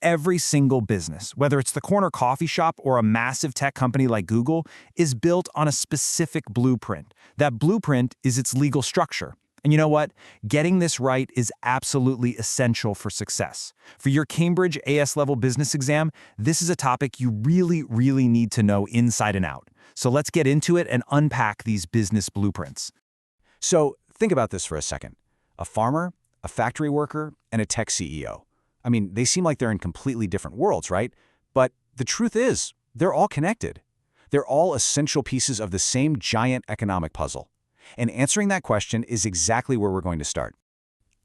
Every single business, whether it's the corner coffee shop or a massive tech company like Google, is built on a specific blueprint. That blueprint is its legal structure. And you know what? Getting this right is absolutely essential for success. For your Cambridge AS-level business exam, this is a topic you really need to know inside and out. So let's get into it and unpack these business blueprints. So think about this for a second. A farmer, a factory worker, and a tech CEO. I mean, they seem like they're in completely different worlds, right? But the truth is, they're all connected. They're all essential pieces of the same giant economic puzzle. And answering that question is exactly where we're going to start.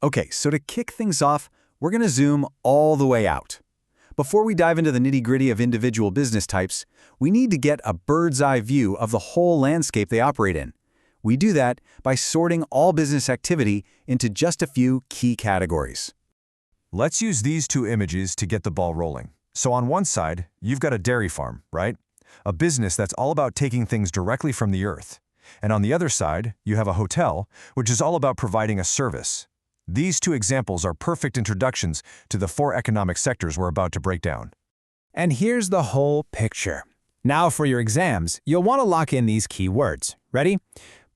Okay, so to kick things off, we're going to zoom all the way out. Before we dive into the nitty-gritty of individual business types, we need to get a bird's-eye view of the whole landscape they operate in. We do that by sorting all business activity into just a few key categories. Let's use these two images to get the ball rolling. So on one side, you've got a dairy farm, right? A business that's all about taking things directly from the earth. And on the other side, you have a hotel, which is all about providing a service. These two examples are perfect introductions to the four economic sectors we're about to break down. And here's the whole picture. Now for your exams, you'll want to lock in these key words. Ready?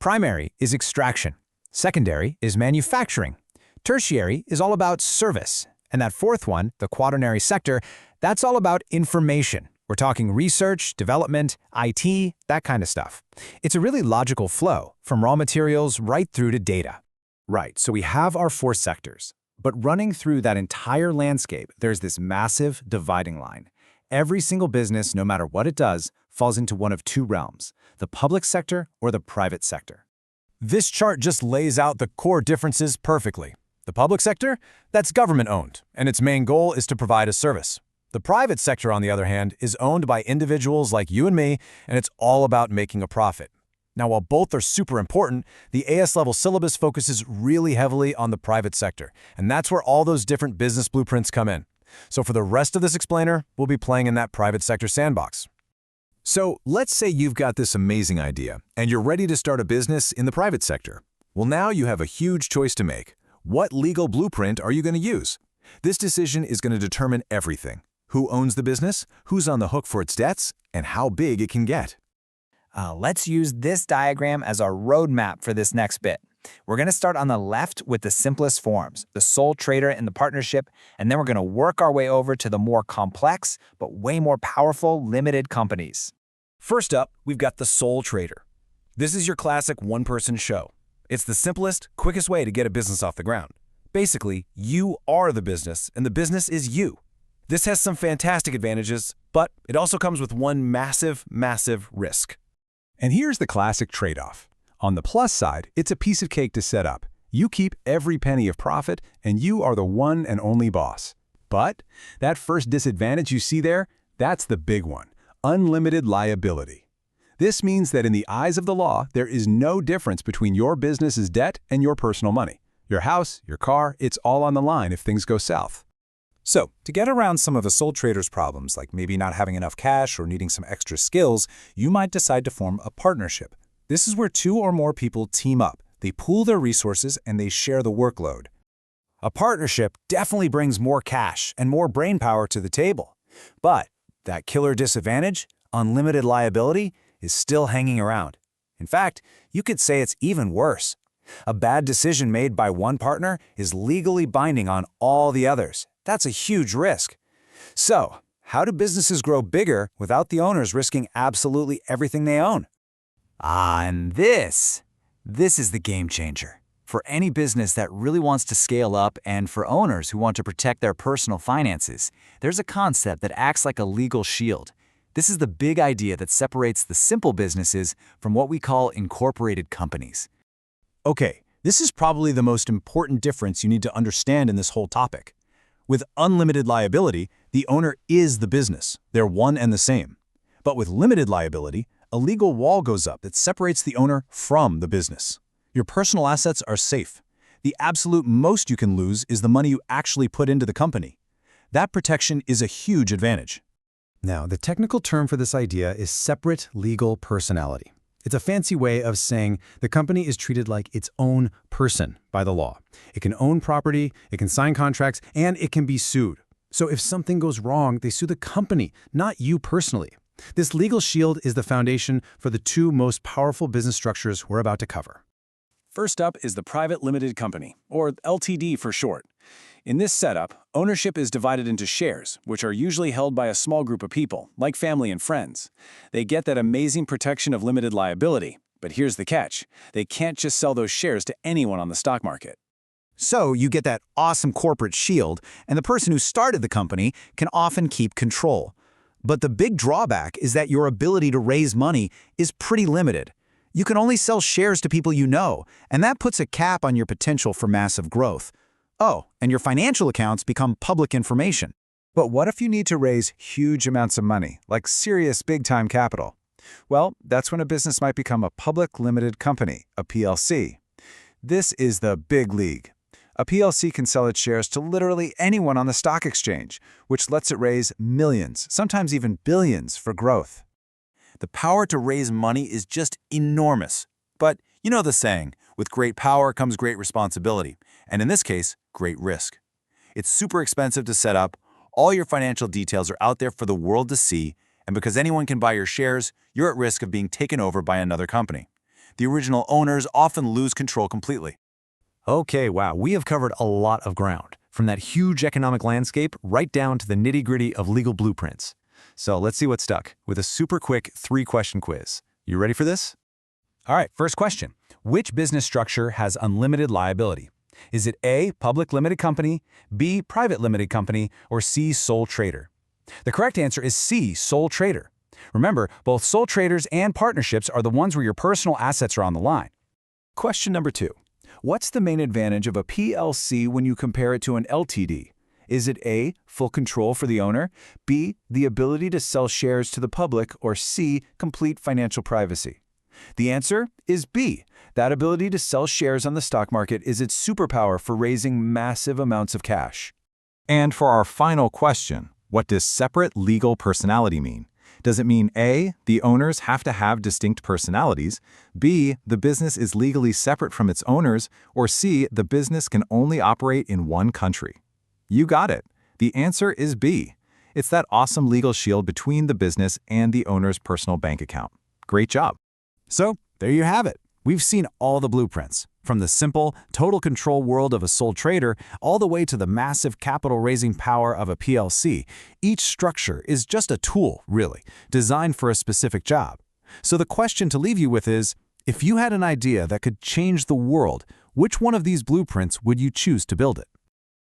Primary is extraction. Secondary is manufacturing. Tertiary is all about service. And that fourth one, the quaternary sector, that's all about information. We're talking research, development, IT, that kind of stuff. It's a really logical flow, from raw materials right through to data. Right, so we have our four sectors. But running through that entire landscape, there's this massive dividing line. Every single business, no matter what it does, falls into one of two realms, the public sector or the private sector. This chart just lays out the core differences perfectly. The public sector, that's government-owned, and its main goal is to provide a service. The private sector, on the other hand, is owned by individuals like you and me, and it's all about making a profit. Now, while both are super important, the AS-level syllabus focuses really heavily on the private sector, and that's where all those different business blueprints come in. So for the rest of this explainer, we'll be playing in that private sector sandbox. So let's say you've got this amazing idea, and you're ready to start a business in the private sector. Well, now you have a huge choice to make. What legal blueprint are you going to use? This decision is going to determine everything. Who owns the business, who's on the hook for its debts, and how big it can get. Let's use this diagram as our roadmap for this next bit. We're going to start on the left with the simplest forms, the sole trader and the partnership, and then we're going to work our way over to the more complex, but way more powerful limited companies. First up, we've got the sole trader. This is your classic one-person show. It's the simplest, quickest way to get a business off the ground. Basically, you are the business, and the business is you. This has some fantastic advantages, but it also comes with one massive risk. And here's the classic trade-off. On the plus side, it's a piece of cake to set up. You keep every penny of profit, and you are the one and only boss. But that first disadvantage you see there, that's the big one: unlimited liability. This means that in the eyes of the law, there is no difference between your business's debt and your personal money. Your house, your car, it's all on the line if things go south. So, to get around some of the sole trader's problems, like maybe not having enough cash or needing some extra skills, you might decide to form a partnership. This is where two or more people team up. They pool their resources and they share the workload. A partnership definitely brings more cash and more brainpower to the table. But that killer disadvantage, unlimited liability, is still hanging around. In fact, you could say it's even worse. A bad decision made by one partner is legally binding on all the others. That's a huge risk. So, how do businesses grow bigger without the owners risking absolutely everything they own? And this is the game changer. For any business that really wants to scale up and for owners who want to protect their personal finances, there's a concept that acts like a legal shield. This is the big idea that separates the simple businesses from what we call incorporated companies. Okay, this is probably the most important difference you need to understand in this whole topic. With unlimited liability, the owner is the business. They're one and the same. But with limited liability, a legal wall goes up that separates the owner from the business. Your personal assets are safe. The absolute most you can lose is the money you actually put into the company. That protection is a huge advantage. Now, the technical term for this idea is separate legal personality. It's a fancy way of saying the company is treated like its own person by the law. It can own property, it can sign contracts, and it can be sued. So if something goes wrong, they sue the company, not you personally. This legal shield is the foundation for the two most powerful business structures we're about to cover. First up is the private limited company, or LTD for short. In this setup, ownership is divided into shares, which are usually held by a small group of people, like family and friends. They get that amazing protection of limited liability, but here's the catch. They can't just sell those shares to anyone on the stock market. So you get that awesome corporate shield, and the person who started the company can often keep control. But the big drawback is that your ability to raise money is pretty limited. You can only sell shares to people you know, and that puts a cap on your potential for massive growth. Oh, and your financial accounts become public information. But what if you need to raise huge amounts of money, like serious big-time capital? Well, that's when a business might become a public limited company, a PLC. This is the big league. A PLC can sell its shares to literally anyone on the stock exchange, which lets it raise millions, sometimes even billions, for growth. The power to raise money is just enormous. But you know the saying, with great power comes great responsibility, and in this case, great risk. It's super expensive to set up, all your financial details are out there for the world to see, and because anyone can buy your shares, you're at risk of being taken over by another company. The original owners often lose control completely. Okay, wow, we have covered a lot of ground, from that huge economic landscape right down to the nitty-gritty of legal blueprints. So let's see what stuck with a super quick 3-question quiz. You ready for this? All right, first question. Which business structure has unlimited liability? Is it A, public limited company, B, private limited company, or C, sole trader? The correct answer is C, sole trader. Remember, both sole traders and partnerships are the ones where your personal assets are on the line. Question number 2. What's the main advantage of a PLC when you compare it to an LTD? Is it A, full control for the owner, B, the ability to sell shares to the public, or C, complete financial privacy? The answer is B. That ability to sell shares on the stock market is its superpower for raising massive amounts of cash. And for our final question, what does separate legal personality mean? Does it mean A, the owners have to have distinct personalities, B, the business is legally separate from its owners, or C, the business can only operate in one country? You got it. The answer is B. It's that awesome legal shield between the business and the owner's personal bank account. Great job. So, there you have it. We've seen all the blueprints, from the simple, total control world of a sole trader all the way to the massive capital-raising power of a PLC. Each structure is just a tool, really, designed for a specific job. So the question to leave you with is, if you had an idea that could change the world, which one of these blueprints would you choose to build it?